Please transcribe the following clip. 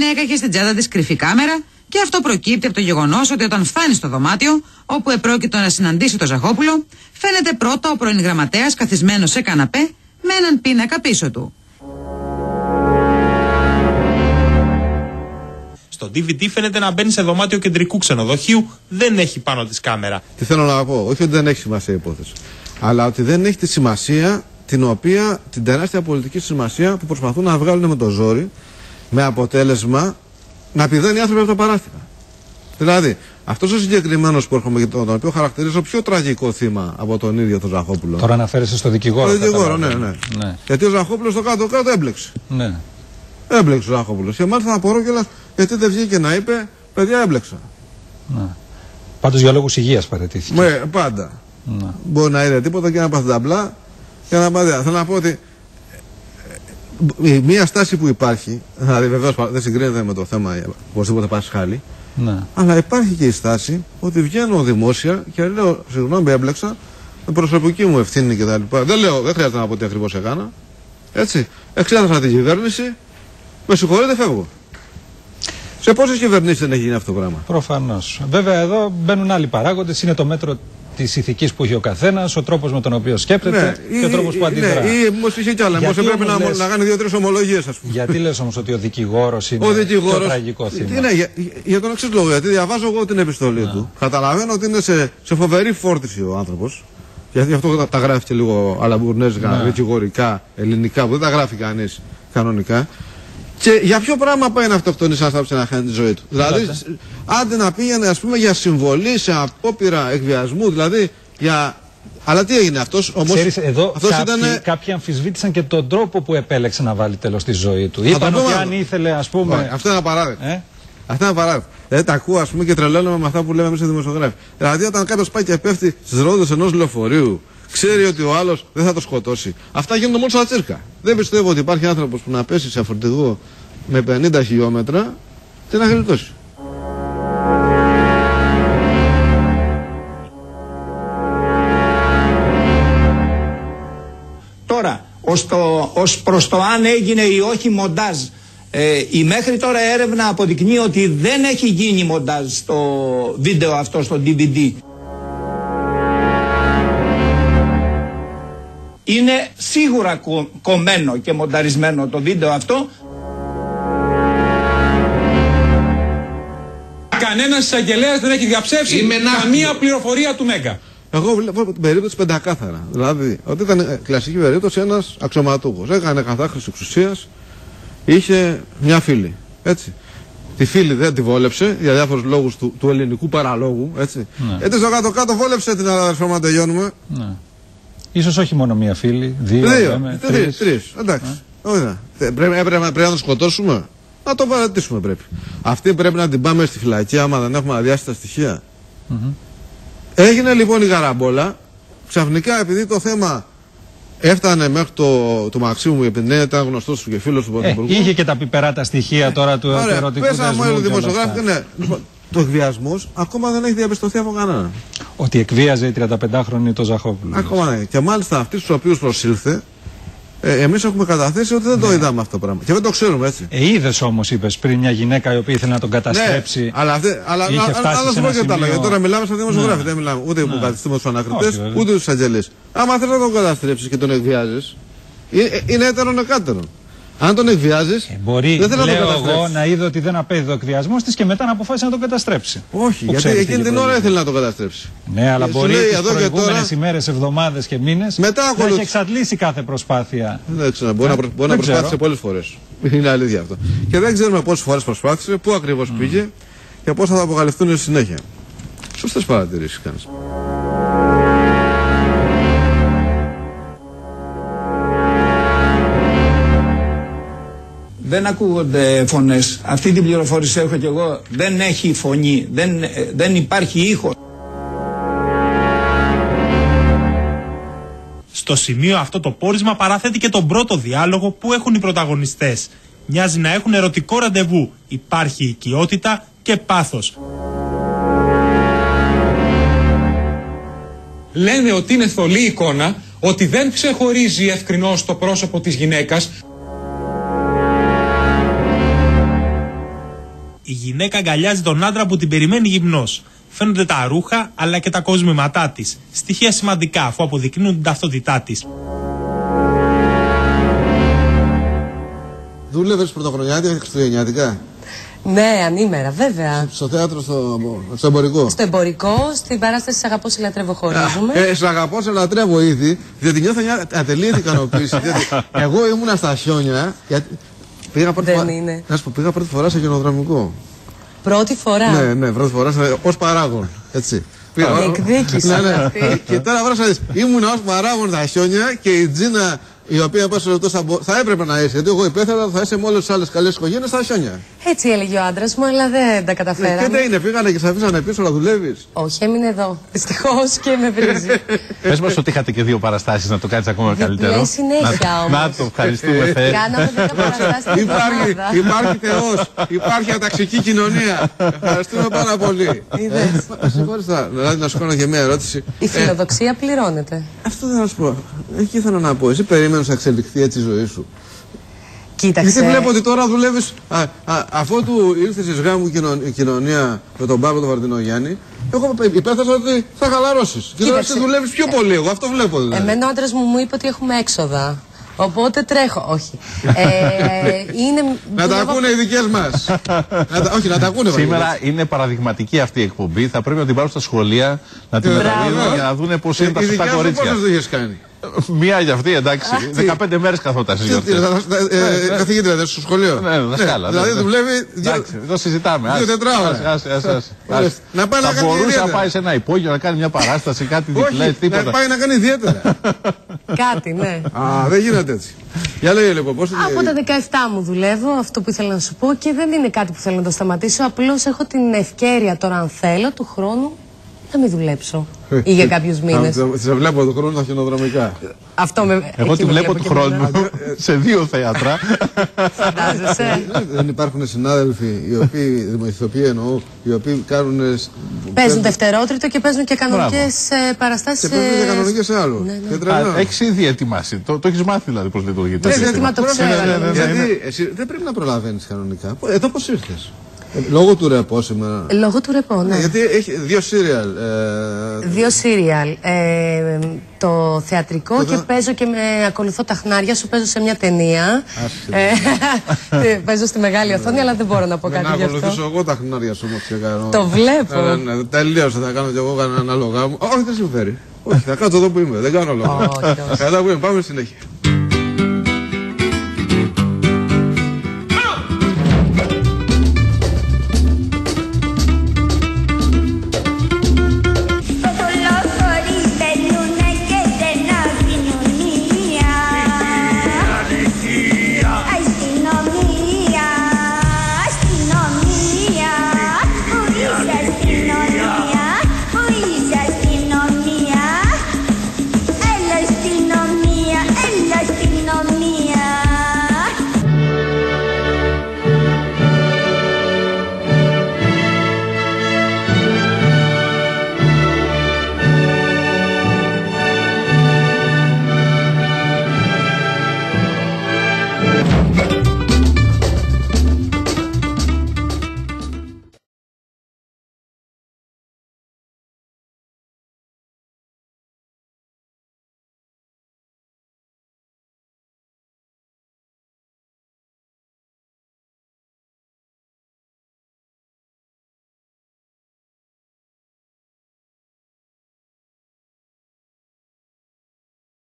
γυναίκα είχε στην τσάντα της κρυφή κάμερα και αυτό προκύπτει από το γεγονός ότι όταν φτάνει στο δωμάτιο, όπου επρόκειτο να συναντήσει τον Ζαχόπουλο, φαίνεται πρώτα ο πρώην γραμματέας καθισμένος σε καναπέ με έναν πίνακα πίσω του. Στο DVD φαίνεται να μπαίνει σε δωμάτιο κεντρικού ξενοδοχείου, δεν έχει πάνω της κάμερα. Τι θέλω να πω, όχι ότι δεν έχει σημασία η υπόθεση, αλλά ότι δεν έχει τη σημασία την τεράστια πολιτική σημασία που προσπαθούν να βγάλουν με το ζόρι, με αποτέλεσμα να πηδάνε οι άνθρωποι από τα παράθυρα. Δηλαδή, αυτός ο συγκεκριμένος που έρχομαι και τον οποίο χαρακτηρίζω πιο τραγικό θύμα από τον ίδιο τον Ζαχόπουλο. Τώρα αναφέρεσαι στο δικηγόρο. Στο δικηγόρο, ναι. Γιατί ο Ζαχόπουλος στο κάτω-κάτω έμπλεξε. Ναι. Έμπλεξε ο Ζαχόπουλος. Και μάλιστα απορώ κιόλας γιατί δεν βγήκε να είπε, παιδιά, έμπλεξα. Ναι. Πάντως για λόγους υγείας παραιτήθηκε. Πάντα. Ναι. Μπορεί να είδε τίποτα και να πάθει ταμπλά και να πάει. Θέλω να πω ότι μία στάση που υπάρχει, δηλαδή βεβαίως δεν συγκρίνεται με το θέμα οπωσδήποτε Πασχάλη, ναι. Αλλά υπάρχει και η στάση ότι βγαίνω δημόσια και λέω συγγνώμη, έμπλεξα με προσωπική μου ευθύνη κτλ. Δεν χρειάζεται να πω τι ακριβώς έκανα. Έτσι. Εξέδρασα την κυβέρνηση, με συγχωρείτε, φεύγω. Σε πόσες κυβερνήσεις δεν έχει γίνει αυτό το πράγμα? Προφανώς. Βέβαια εδώ μπαίνουν άλλοι παράγοντες, είναι το μέτρο της ηθικής που έχει ο καθένας, ο τρόπος με τον οποίο σκέπτεται και ο τρόπος που αντιδρά. Ναι, ή όμως είχε κι άλλα. Όμως έπρεπε να κάνει 2-3 ομολογίες, ας πούμε. Γιατί λες όμως ότι ο δικηγόρος είναι το τραγικό θύμα? Για τον εξής λόγο. Γιατί διαβάζω εγώ την επιστολή του. Καταλαβαίνω ότι είναι σε φοβερή φόρτιση ο άνθρωπος. Γιατί αυτό τα γράφει και λίγο αλαμπουρνέζικα, δικηγορικά, ελληνικά, που δεν τα γράφει κανείς κανονικά. Και για ποιο πράγμα πάει να αυτοκτονήσει ένας άνθρωπος να χάνει τη ζωή του? Δηλαδή, άντε να πήγαινε, ας πούμε, για συμβολή σε απόπειρα εκβιασμού, δηλαδή για. Αλλά τι έγινε αυτός όμως? Ξέρεις, εδώ κάποιοι αμφισβήτησαν και τον τρόπο που επέλεξε να βάλει τέλος στη ζωή του. Είπαν ότι αν ήθελε, ας πούμε. Αυτό είναι απαράδεκτο. Αυτό είναι απαράδεκτο. Δηλαδή τα ακούω, ας πούμε, και τρελαίνομαι με αυτά που λέμε εμείς οι δημοσιογράφοι. Δηλαδή, όταν κάποιος πάει και πέφτει στις ρόδες ενός λεωφορείου, ξέρει ότι ο άλλος δεν θα το σκοτώσει. Αυτά γίνονται μόνο στα τσίρκα. Δεν πιστεύω ότι υπάρχει άνθρωπος που να πέσει σε φορτηγό με 50 χιλιόμετρα και να γλιτώσει. Τώρα, ως προς το αν έγινε ή όχι μοντάζ, η μέχρι τώρα έρευνα αποδεικνύει ότι δεν έχει γίνει μοντάζ στο βίντεο αυτό, στο DVD. Είναι σίγουρα κομμένο και μονταρισμένο το βίντεο αυτό. Κανένας εισαγγελέας δεν έχει διαψεύσει καμία πληροφορία του Μέγκα. Εγώ βλέπω την περίπτωση πεντακάθαρα. Δηλαδή, ότι ήταν κλασική περίπτωση ένας αξιωματούχος. Έκανε κατάχρηση εξουσίας, είχε μια φίλη. Έτσι. Τη φίλη δεν τη βόλεψε για διάφορους λόγους του ελληνικού παραλόγου. Έτσι. Ναι. Έτσι στο κάτω-κάτω βόλεψε την αδερφή μου, τελειώνουμε. Ναι. Ίσως όχι μόνο μία φίλη, δύο, τρεις. Εντάξει. Πρέπει να τον σκοτώσουμε. Να το παρατήσουμε πρέπει. Αυτή πρέπει να την πάμε στη φυλακή άμα δεν έχουμε αδειάσει τα στοιχεία. Έγινε λοιπόν η γαραμπόλα. Ξαφνικά επειδή το θέμα έφτανε μέχρι το Μαξίμου, επειδή ήταν γνωστός σου και φίλος του Πρωθυπουργού. Είχε και τα πιπερά τα στοιχεία τώρα του ερωτικού δεσμού. Πέσαμε όλοι οι δημοσιογράφοι. Το εκβιασμός ακόμα δεν έχει διαπιστωθεί από κανέναν. Ότι εκβίαζε η 35χρονη το Ζαχόπουλο. Ακόμα δεν. Και μάλιστα αυτοί στους οποίους προσήλθε, εμείς έχουμε καταθέσει ότι δεν το είδαμε αυτό το πράγμα. Και δεν το ξέρουμε, έτσι. Είδες όμως, είπες πριν, μια γυναίκα η οποία ήθελε να τον καταστρέψει. Ναι, αλλά σου πω και τα λόγια. Τώρα μιλάμε σαν δημοσιογράφοι. Δεν μιλάμε ούτε που καθιστούμε τους ανακριτές, ούτε τους εισαγγελείς. Άμα θες να τον καταστρέψεις και τον εκβιάζεις, είναι έτερον εκάτερον. Αν τον εκβιάζεις, μπορεί, δεν θέλω να τον εγώ, να είδε ότι δεν απέδιδε ο εκβιασμός της και μετά να αποφάσισε να τον καταστρέψει. Όχι, γιατί εκείνη την ώρα ήθελε να τον καταστρέψει. Ναι, αλλά μπορεί τις προηγούμενες ημέρες, εβδομάδες και μήνες να έχει εξαντλήσει κάθε προσπάθεια. Δεν ξέρω, μπορεί να προσπάθησε πολλές φορές. Είναι αλήθεια αυτό. Και δεν ξέρουμε πόσες φορές προσπάθησε, πού ακριβώς πήγε και πώς θα αποκαλυφθούν στη συνέχεια. Σωστές παρατηρήσεις κάνεις. Δεν ακούγονται φωνές. Αυτή την πληροφόρηση έχω κι εγώ. Δεν έχει φωνή. Δεν υπάρχει ήχο. Στο σημείο αυτό το πόρισμα παραθέτει και τον πρώτο διάλογο που έχουν οι πρωταγωνιστές. Μοιάζει να έχουν ερωτικό ραντεβού. Υπάρχει οικειότητα και πάθος. Λένε ότι είναι θολή εικόνα, ότι δεν ξεχωρίζει ευκρινώς το πρόσωπο της γυναίκας. Η γυναίκα αγκαλιάζει τον άντρα που την περιμένει γυμνός. Φαίνονται τα ρούχα αλλά και τα κοσμήματά της. Στοιχεία σημαντικά αφού αποδεικνύουν την ταυτότητά της. Δούλευες πρωτοχρονιάτικα και χριστουγεννιάτικα? Ναι, ανήμερα, βέβαια. Στο θέατρο, στο εμπορικό? Στο εμπορικό, στην παράσταση «Σ' αγαπώ, σε λατρεύω, χωρίζουμε». Σ' αγαπώ, σε λατρεύω ήδη, διότι νιώθω μια ατελείωτη ικανοποίηση. Εγώ ήμουνα στα χιόνια. Πήγα πρώτη φορά σε χιονοδρομικό. Πρώτη φορά? Ναι, πρώτη φορά ως παράγον. Έτσι. Εκδίκηση. Και τώρα βρω να δεις, ήμουνα ως παράγον στα χιόνια και η Τζίνα, η οποία θα έπρεπε να είσαι, γιατί εγώ υπέθερα θα είσαι με όλες τις άλλες καλές οικογένειες στα χιόνια. Έτσι έλεγε ο άντρας μου, αλλά δεν τα καταφέραμε. Και τι είναι, πήγανε και σε αφήσανε πίσω να δουλεύεις? Όχι, έμεινε εδώ. Δυστυχώς και με βρίζει. Πες μας ότι είχατε και 2 παραστάσεις, να το κάνεις ακόμα καλύτερο. Λέει συνέχεια όμως. Να το ευχαριστούμε, Θεέ. Κάναμε 10 παραστάσεις την εβδομάδα. Υπάρχει Θεός, υπάρχει αταξική κοινωνία. Ευχαριστούμε πάρα πολύ. Συγχωρείτε, να σου κάνω και μια ερώτηση. Η φιλοδοξία πληρώνεται. Αυτό θα σου πω. Εκεί ήθελα να πω. Εσύ περίμενες να εξελιχθεί έτσι η ζωή σου? Κοίταξε. Γιατί βλέπω ότι τώρα δουλεύεις, αφού του ήρθες εις γάμου κοινωνία με τον Παύλο τον Βαρδινογιάννη, εγώ υπέθεσα ότι θα χαλαρώσεις. Και τώρα εσύ δουλεύεις πιο πολύ, εγώ αυτό βλέπω δηλαδή. Εμένα ο άντρας μου είπε ότι έχουμε έξοδα. Οπότε τρέχω. Όχι. Να τα ακούνε οι δικές μας. Όχι, να τα ακούνε. Σήμερα είναι παραδειγματική αυτή η εκπομπή. Θα πρέπει να την πάρουν στα σχολεία, να την μεταδίδουν για να δουν πώς είναι τα σωστά κορίτσια. Πόσες δουλειές κάνει? Μία για αυτή, εντάξει. 15 μέρες καθόταν στις γιορτές. Καθηγήτρια, δεν στο σχολείο. Ναι, δασκάλα. Δηλαδή δουλεύει. Εντάξει, εδώ συζητάμε. 2 τετράωρα. Να πάει να κάνει. Θα μπορούσε να πάει σε ένα υπόγειο να κάνει μια παράσταση, κάτι διπλέ, τίποτα. Να πάει να κάνει ιδιαίτερα. Κάτι, ναι. Α, δεν γίνεται έτσι. Για λέγε λοιπόν, πώς. Από τα 17 μου δουλεύω, αυτό που ήθελα να σου πω, και δεν είναι κάτι που θέλω να το σταματήσω. Απλώς έχω την ευκαιρία τώρα, αν θέλω, του χρόνου να μην δουλέψω. Ή για κάποιους μήνες. Σε βλέπω του χρόνου στα χιονοδρομικά. Αυτό με. Εγώ τη βλέπω του χρόνου σε 2 θέατρα. Φαντάζεσαι. Δεν υπάρχουν συνάδελφοι, οι οποίοι, δημοηθοποιοί εννοώ, οι οποίοι κάνουν. Παίζουν δευτερότριτο και παίζουν και κανονικές παραστάσεις. Και παίζουν και κανονικές σε άλλο. Έχεις ήδη ετοιμάσει. Το έχεις μάθει δηλαδή πώς λειτουργεί. Το ζήτημα το ξέρω. Γιατί εσύ δεν πρέπει να προλαβαίνεις κανονικά. Εδώ πώς ήρθες? Λόγω του ρεπό σήμερα. Λόγω του ρεπό, ναι. Γιατί έχει 2 σύριαλ. 2 σύριαλ. Το θεατρικό και παίζω και ακολουθώ τα χνάρια σου. Παίζω σε μια ταινία. Παίζω στη μεγάλη οθόνη, αλλά δεν μπορώ να πω κάτι γι' αυτό. Να ακολουθήσω εγώ τα χνάρια σου όμως και κάνω. Το βλέπω. Τελείωσα, θα κάνω κι εγώ κανένα ανάλογα μου. Όχι, δεν συμφέρει. Όχι, θα κάτσω εδώ που είμαι. Δεν κάνω λόγο. Καλά που είμαι, πάμε συνέχεια.